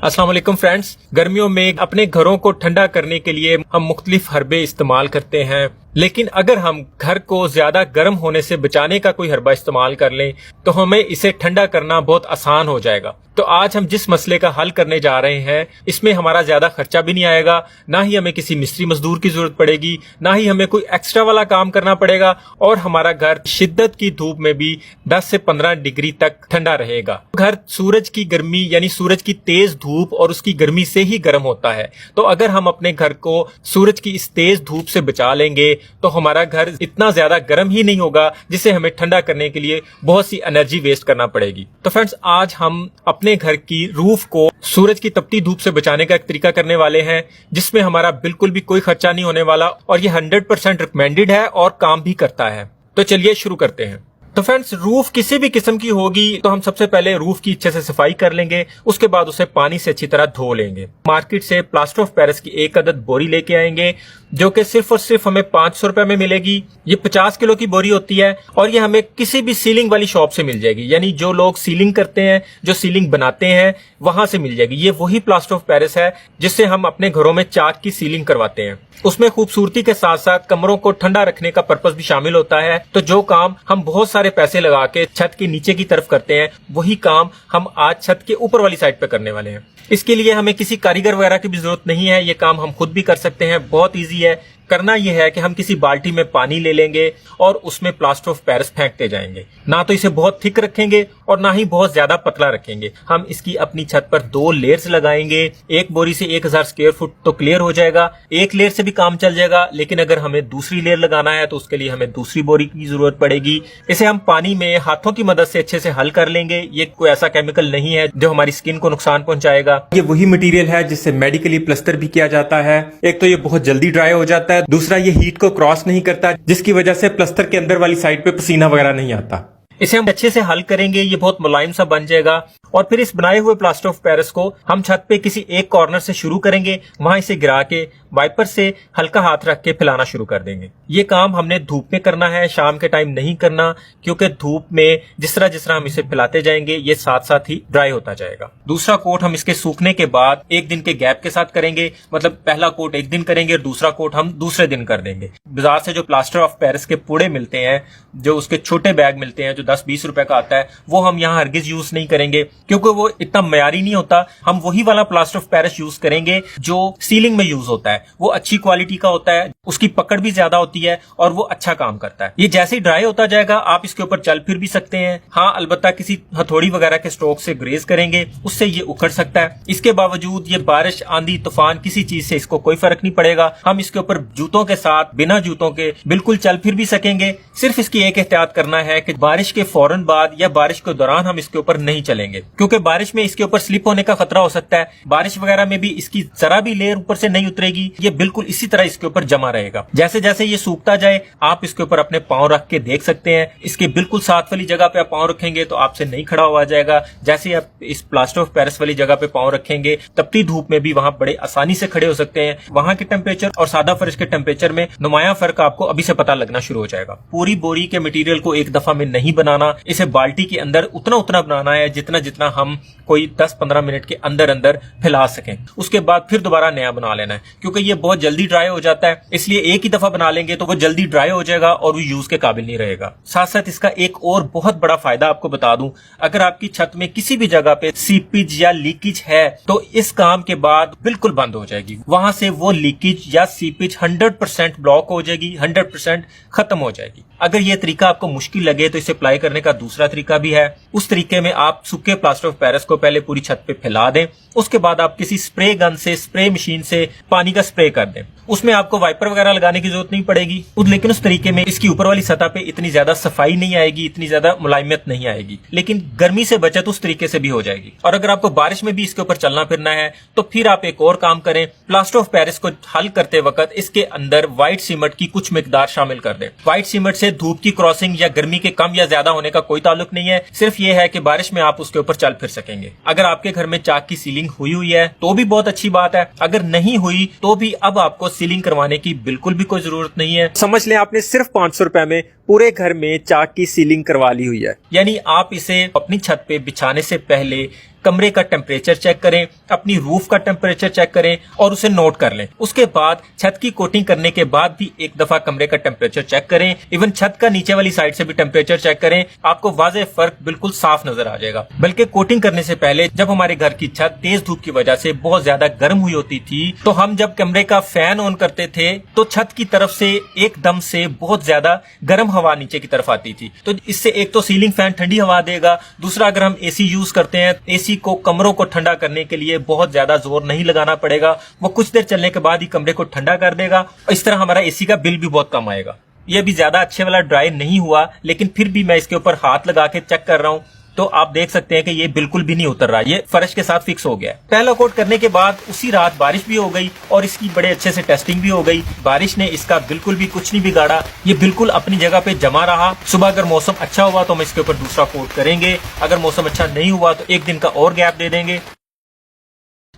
अस्सलाम वालेकुम फ्रेंड्स। गर्मियों में अपने घरों को ठंडा करने के लिए हम मुख्तलिफ हर्बे इस्तेमाल करते हैं, लेकिन अगर हम घर को ज्यादा गर्म होने से बचाने का कोई हर्बा इस्तेमाल कर लें तो हमें इसे ठंडा करना बहुत आसान हो जाएगा। तो आज हम जिस मसले का हल करने जा रहे हैं इसमें हमारा ज्यादा खर्चा भी नहीं आएगा, ना ही हमें किसी मिस्त्री मजदूर की जरूरत पड़ेगी, ना ही हमें कोई एक्स्ट्रा वाला काम करना पड़ेगा और हमारा घर शिद्दत की धूप में भी 10 से 15 डिग्री तक ठंडा रहेगा। घर सूरज की गर्मी यानी सूरज की तेज धूप और उसकी गर्मी से ही गर्म होता है। तो अगर हम अपने घर को सूरज की इस तेज धूप से बचा लेंगे तो हमारा घर इतना ज्यादा गर्म ही नहीं होगा जिसे हमें ठंडा करने के लिए बहुत सी एनर्जी वेस्ट करना पड़ेगी। तो फ्रेंड्स, आज हम अपने घर की रूफ को सूरज की तपती धूप से बचाने का एक तरीका करने वाले हैं जिसमें हमारा बिल्कुल भी कोई खर्चा नहीं होने वाला और ये 100% रिकमेंडेड है और काम भी करता है। तो चलिए शुरू करते हैं। तो फ्रेंड्स, रूफ किसी भी किस्म की होगी तो हम सबसे पहले रूफ की अच्छे से सफाई कर लेंगे, उसके बाद उसे पानी से अच्छी तरह धो लेंगे। मार्केट से प्लास्टर ऑफ पेरिस की एक अदद बोरी लेके आएंगे जो कि सिर्फ और सिर्फ हमें 500 रुपए में मिलेगी। ये 50 किलो की बोरी होती है और ये हमें किसी भी सीलिंग वाली शॉप से मिल जाएगी, यानी जो लोग सीलिंग करते हैं, जो सीलिंग बनाते हैं, वहां से मिल जाएगी। ये वही प्लास्टर ऑफ पेरिस है जिससे हम अपने घरों में चाक की सीलिंग करवाते हैं। उसमें खूबसूरती के साथ साथ कमरों को ठंडा रखने का पर्पस भी शामिल होता है। तो जो काम हम बहुत सारे पैसे लगा के छत के नीचे की तरफ करते हैं वही काम हम आज छत के ऊपर वाली साइड पे करने वाले हैं। इसके लिए हमें किसी कारीगर वगैरह की भी जरूरत नहीं है, ये काम हम खुद भी कर सकते हैं। बहुत इजी है। करना यह है कि हम किसी बाल्टी में पानी ले लेंगे और उसमें प्लास्टर ऑफ पेरिस फेंकते जाएंगे। ना तो इसे बहुत थिक रखेंगे और ना ही बहुत ज्यादा पतला रखेंगे। हम इसकी अपनी छत पर 2 लेयर्स लगाएंगे। एक बोरी से 1000 स्क्वायर फुट तो क्लियर हो जाएगा, एक लेयर से भी काम चल जाएगा, लेकिन अगर हमें दूसरी लेयर लगाना है तो उसके लिए हमें दूसरी बोरी की जरूरत पड़ेगी। इसे हम पानी में हाथों की मदद से अच्छे से हल कर लेंगे। ये कोई ऐसा केमिकल नहीं है जो हमारी स्किन को नुकसान पहुंचाएगा। ये वही मटेरियल है जिससे मेडिकली प्लास्टर भी किया जाता है। एक तो ये बहुत जल्दी ड्राई हो जाता है, दूसरा ये हीट को क्रॉस नहीं करता जिसकी वजह से प्लास्टर के अंदर वाली साइड पे पसीना वगैरह नहीं आता। इसे हम अच्छे से हल करेंगे, ये बहुत मुलायम सा बन जाएगा और फिर इस बनाए हुए प्लास्टर ऑफ पेरिस को हम छत पे किसी एक कॉर्नर से शुरू करेंगे, वहां इसे गिरा के वाइपर से हल्का हाथ रख के फैलाना शुरू कर देंगे। ये काम हमने धूप में करना है, शाम के टाइम नहीं करना, क्योंकि धूप में जिस तरह हम इसे फैलाते जाएंगे ये साथ साथ ही ड्राई होता जाएगा। दूसरा कोट हम इसके सूखने के बाद 1 दिन के गैप के साथ करेंगे, मतलब पहला कोट 1 दिन करेंगे और दूसरा कोट हम दूसरे दिन कर देंगे। बाजार से जो प्लास्टर ऑफ पेरिस के पूड़े मिलते हैं, जो उसके छोटे बैग मिलते हैं जो 10-20 रुपए का आता है, वो हम यहाँ हरगिज यूज नहीं करेंगे क्योंकि वो इतना मयारी नहीं होता। हम वही वाला प्लास्टर ऑफ पेरिस यूज करेंगे जो सीलिंग में यूज होता है। वो अच्छी क्वालिटी का होता है, उसकी पकड़ भी ज्यादा होती है और वो अच्छा काम करता है। ये जैसे ही ड्राई होता जाएगा आप इसके ऊपर चल फिर भी सकते हैं। हाँ, अलबत्ता किसी हथौड़ी वगैरह के स्ट्रोक से ग्रेज करेंगे, उससे ये उखड़ सकता है। इसके बावजूद ये बारिश, आंधी, तूफान, किसी चीज से इसको कोई फर्क नहीं पड़ेगा। हम इसके ऊपर जूतों के साथ, बिना जूतों के बिल्कुल चल फिर भी सकेंगे। सिर्फ इसकी एक एहतियात करना है कि बारिश के फौरन बाद या बारिश के दौरान हम इसके ऊपर नहीं चलेंगे, क्योंकि बारिश में इसके ऊपर स्लिप होने का खतरा हो सकता है। बारिश वगैरह में भी इसकी जरा भी लेयर ऊपर से नहीं उतरेगी, ये बिल्कुल इसी तरह इसके ऊपर जमा रहेगा। जैसे जैसे ये सूखता जाए आप इसके ऊपर अपने पांव रख के देख सकते हैं। इसके बिल्कुल साथ वाली जगह पे आप पांव रखेंगे तो आपसे नहीं खड़ा हुआ जाएगा। जैसे आप इस प्लास्टर ऑफ पेरिस वाली जगह पे पांव रखेंगे, तपती धूप में भी वहां बड़े आसानी से खड़े हो सकते हैं। वहां के टेम्परेचर और सादा फर्श के टेम्परेचर में नुमाया फर्क आपको अभी से पता लगना शुरू हो जाएगा। पूरी बोरी के मटेरियल को एक दफा में नहीं बनाना, इसे बाल्टी के अंदर उतना उतना बनाना है जितना जितना हम कोई 10-15 मिनट के अंदर अंदर फैला सकें। उसके बाद फिर दोबारा नया बना लेना है, क्योंकि ये बहुत जल्दी ड्राई हो जाता है। इसलिए एक ही दफा बना लेंगे तो वो जल्दी ड्राई हो जाएगा और वो यूज के काबिल नहीं रहेगा। साथ साथ इसका एक और बहुत बड़ा फायदा आपको बता दूं, अगर आपकी छत में किसी भी जगह पे सीपेज या लीकेज है तो इस काम के बाद बिल्कुल बंद हो जाएगी। वहां से वो लीकेज या सीपेज 100% ब्लॉक हो जाएगी, 100% खत्म हो जाएगी। अगर ये तरीका आपको मुश्किल लगे तो इसे अप्लाई करने का दूसरा तरीका भी है। उस तरीके में आप सूखे प्लास्टर ऑफ पेरिस को पहले पूरी छत पे फैला दें, उसके बाद आप किसी स्प्रे गन से, स्प्रे मशीन से पानी का स्प्रे कर दें। उसमें आपको वाइपर वगैरह लगाने की जरूरत नहीं पड़ेगी, लेकिन उस तरीके में इसकी ऊपर वाली सतह पे इतनी ज्यादा सफाई नहीं आएगी, इतनी ज्यादा मुलायमियत नहीं आएगी, लेकिन गर्मी से बचत उस तरीके से भी हो जाएगी। और अगर आपको बारिश में भी इसके ऊपर चलना फिरना है तो फिर आप एक और काम करें, प्लास्टर ऑफ पेरिस को हल करते वक्त इसके अंदर व्हाइट सीमेंट की कुछ मिकदार शामिल कर दें। व्हाइट सीमेंट से धूप की क्रॉसिंग या गर्मी के कम या ज्यादा होने का कोई ताल्लुक नहीं है, सिर्फ ये है कि बारिश में आप उसके ऊपर चल फिर सकेंगे। अगर आपके घर में चाक की सीलिंग हुई है तो भी बहुत अच्छी बात है, अगर नहीं हुई तो भी अब आपको सीलिंग करवाने की बिल्कुल भी कोई जरूरत नहीं है। समझ लें आपने सिर्फ 500 रुपए में पूरे घर में चाक की सीलिंग करवा ली हुई है। यानी आप इसे अपनी छत पे बिछाने से पहले कमरे का टेम्परेचर चेक करें, अपनी रूफ का टेम्परेचर चेक करें और उसे नोट कर लें। उसके बाद छत की कोटिंग करने के बाद भी एक दफा कमरे का टेम्परेचर चेक करें, इवन छत का नीचे वाली साइड से भी टेम्परेचर चेक करें। आपको वाज़ेह फर्क बिल्कुल साफ नजर आ जाएगा। बल्कि कोटिंग करने से पहले जब हमारे घर की छत तेज धूप की वजह से बहुत ज्यादा गर्म हुई होती थी, तो हम जब कमरे का फैन ऑन करते थे तो छत की तरफ से एकदम से बहुत ज्यादा गर्म हवा नीचे की तरफ आती थी। तो इससे एक तो सीलिंग फैन ठंडी हवा देगा, दूसरा अगर हम एसी यूज करते हैं, एसी को कमरों को ठंडा करने के लिए बहुत ज्यादा जोर नहीं लगाना पड़ेगा, वो कुछ देर चलने के बाद ही कमरे को ठंडा कर देगा। इस तरह हमारा एसी का बिल भी बहुत कम आएगा। यह भी ज्यादा अच्छे वाला ड्राई नहीं हुआ, लेकिन फिर भी मैं इसके ऊपर हाथ लगा के चेक कर रहा हूं तो आप देख सकते हैं कि ये बिल्कुल भी नहीं उतर रहा, ये फर्श के साथ फिक्स हो गया है। पहला कोट करने के बाद उसी रात बारिश भी हो गई और इसकी बड़े अच्छे से टेस्टिंग भी हो गई। बारिश ने इसका बिल्कुल भी कुछ नहीं बिगाड़ा, ये बिल्कुल अपनी जगह पे जमा रहा। सुबह अगर मौसम अच्छा हुआ तो हम इसके ऊपर दूसरा कोट करेंगे, अगर मौसम अच्छा नहीं हुआ तो एक दिन का और गैप दे देंगे।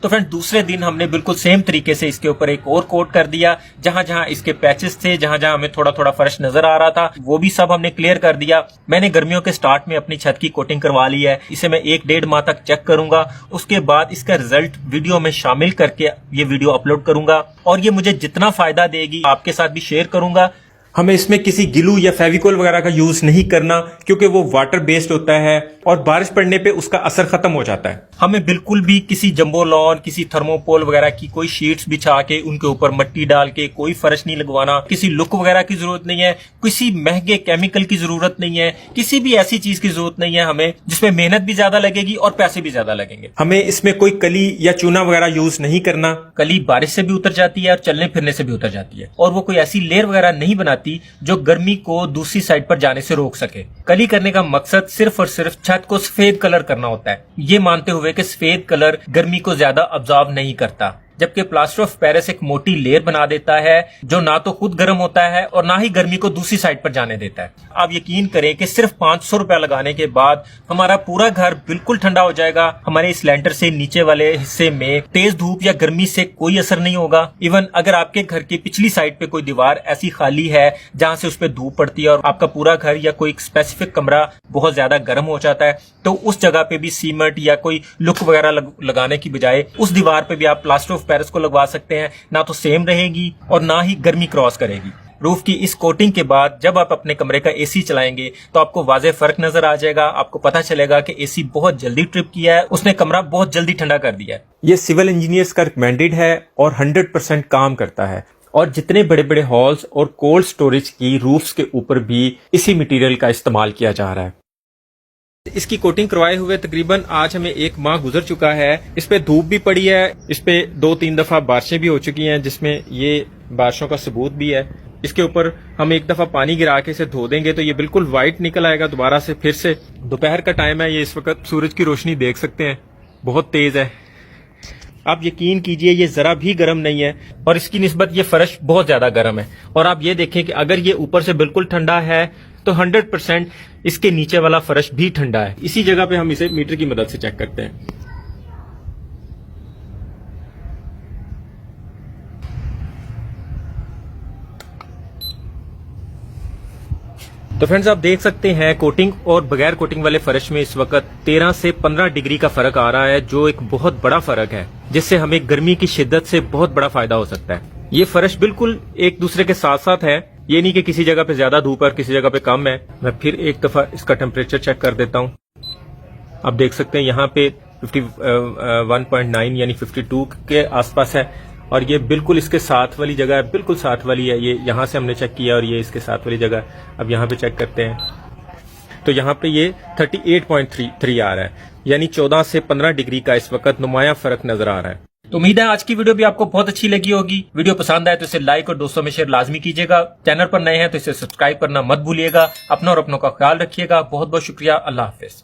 तो फ्रेंड दूसरे दिन हमने बिल्कुल सेम तरीके से इसके ऊपर एक और कोट कर दिया। जहां जहां इसके पैचेस थे, जहां जहां हमें थोड़ा थोड़ा फर्श नजर आ रहा था, वो भी सब हमने क्लियर कर दिया। मैंने गर्मियों के स्टार्ट में अपनी छत की कोटिंग करवा ली है। इसे मैं 1-1.5 माह तक चेक करूंगा, उसके बाद इसका रिजल्ट वीडियो में शामिल करके ये वीडियो अपलोड करूंगा और ये मुझे जितना फायदा देगी आपके साथ भी शेयर करूंगा। हमें इसमें किसी गिलू या फेविकोल वगैरह का यूज नहीं करना, क्योंकि वो वाटर बेस्ड होता है और बारिश पड़ने पे उसका असर खत्म हो जाता है। हमें बिल्कुल भी किसी जंबो लॉन, किसी थर्मोपोल वगैरह की कोई शीट्स बिछा के उनके ऊपर मट्टी डाल के कोई फर्श नहीं लगवाना, किसी लुक वगैरह की जरूरत नहीं है, किसी महंगे केमिकल की जरूरत नहीं है, किसी भी ऐसी चीज की जरूरत नहीं है हमें जिसमें मेहनत भी ज्यादा लगेगी और पैसे भी ज्यादा लगेंगे। हमें इसमें कोई कली या चूना वगैरह यूज नहीं करना। कली बारिश से भी उतर जाती है और चलने फिरने से भी उतर जाती है, और वो कोई ऐसी लेयर वगैरह नहीं बनाती जो गर्मी को दूसरी साइड पर जाने से रोक सके। कली करने का मकसद सिर्फ और सिर्फ छत को सफेद कलर करना होता है, ये मानते हुए कि सफेद कलर गर्मी को ज्यादा ऑब्जॉर्व नहीं करता, जबकि प्लास्टर ऑफ पेरिस एक मोटी लेयर बना देता है जो ना तो खुद गर्म होता है और ना ही गर्मी को दूसरी साइड पर जाने देता है। आप यकीन करें कि सिर्फ 500 रुपया लगाने के बाद हमारा पूरा घर बिल्कुल ठंडा हो जाएगा। हमारे इस लैंटर से नीचे वाले हिस्से में तेज धूप या गर्मी से कोई असर नहीं होगा। इवन अगर आपके घर की पिछली साइड पे कोई दीवार ऐसी खाली है जहां से उस पर धूप पड़ती है और आपका पूरा घर या कोई स्पेसिफिक कमरा बहुत ज्यादा गर्म हो जाता है, तो उस जगह पे भी सीमेंट या कोई लुक वगैरह लगाने की बजाय उस दीवार पे भी आप प्लास्टर ऑफ पेरिस को लगवा सकते हैं। ना तो सेम रहेगी और ना ही गर्मी क्रॉस करेगी। रूफ की इस कोटिंग के बाद जब आप अपने कमरे का एसी चलाएंगे तो आपको वाज़ेह फर्क नजर आ जाएगा। आपको पता चलेगा कि एसी बहुत जल्दी ट्रिप किया है, उसने कमरा बहुत जल्दी ठंडा कर दिया है। ये सिविल इंजीनियर्स का रिकमेंडेड है और 100% काम करता है। और जितने बड़े बड़े हॉल्स और कोल्ड स्टोरेज की रूफ्स के ऊपर भी इसी मटेरियल का इस्तेमाल किया जा रहा है। इसकी कोटिंग करवाए हुए तकरीबन आज हमें 1 माह गुजर चुका है। इस पे धूप भी पड़ी है, इस पे 2-3 दफा बारिशें भी हो चुकी हैं, जिसमें ये बारिशों का सबूत भी है। इसके ऊपर हम एक दफा पानी गिरा के इसे धो देंगे तो ये बिल्कुल व्हाइट निकल आएगा दोबारा से फिर से। दोपहर का टाइम है, ये इस वक्त सूरज की रोशनी देख सकते हैं बहुत तेज है। आप यकीन कीजिए ये जरा भी गर्म नहीं है और इसकी निस्बत ये फर्श बहुत ज्यादा गर्म है। और आप ये देखें कि अगर ये ऊपर से बिल्कुल ठंडा है तो 100% इसके नीचे वाला फर्श भी ठंडा है। इसी जगह पे हम इसे मीटर की मदद से चेक करते हैं। तो फ्रेंड्स आप देख सकते हैं कोटिंग और बगैर कोटिंग वाले फर्श में इस वक्त 13 से 15 डिग्री का फर्क आ रहा है, जो एक बहुत बड़ा फर्क है, जिससे हमें गर्मी की शिद्दत से बहुत बड़ा फायदा हो सकता है। ये फर्श बिल्कुल एक दूसरे के साथ साथ है, ये नहीं कि किसी जगह पे ज्यादा धूप है और किसी जगह पे कम है। मैं फिर एक दफा इसका टेम्परेचर चेक कर देता हूँ। आप देख सकते हैं यहाँ पे 51.9 यानी 52 के आसपास है और ये बिल्कुल इसके साथ वाली जगह है, बिल्कुल साथ वाली है। ये यहाँ से हमने चेक किया और ये इसके साथ वाली जगह। अब यहाँ पे चेक करते हैं तो यहाँ पे ये 38.3 आ रहा है, यानी 14 से 15 डिग्री का इस वक्त नुमाया फर्क नजर आ रहा है। तो उम्मीद है आज की वीडियो भी आपको बहुत अच्छी लगी होगी। वीडियो पसंद आए तो इसे लाइक और दोस्तों में शेयर लाजमी कीजिएगा। चैनल पर नए हैं तो इसे सब्सक्राइब करना मत भूलिएगा। अपना और अपनों का ख्याल रखिएगा। बहुत बहुत शुक्रिया। अल्लाह हाफिज।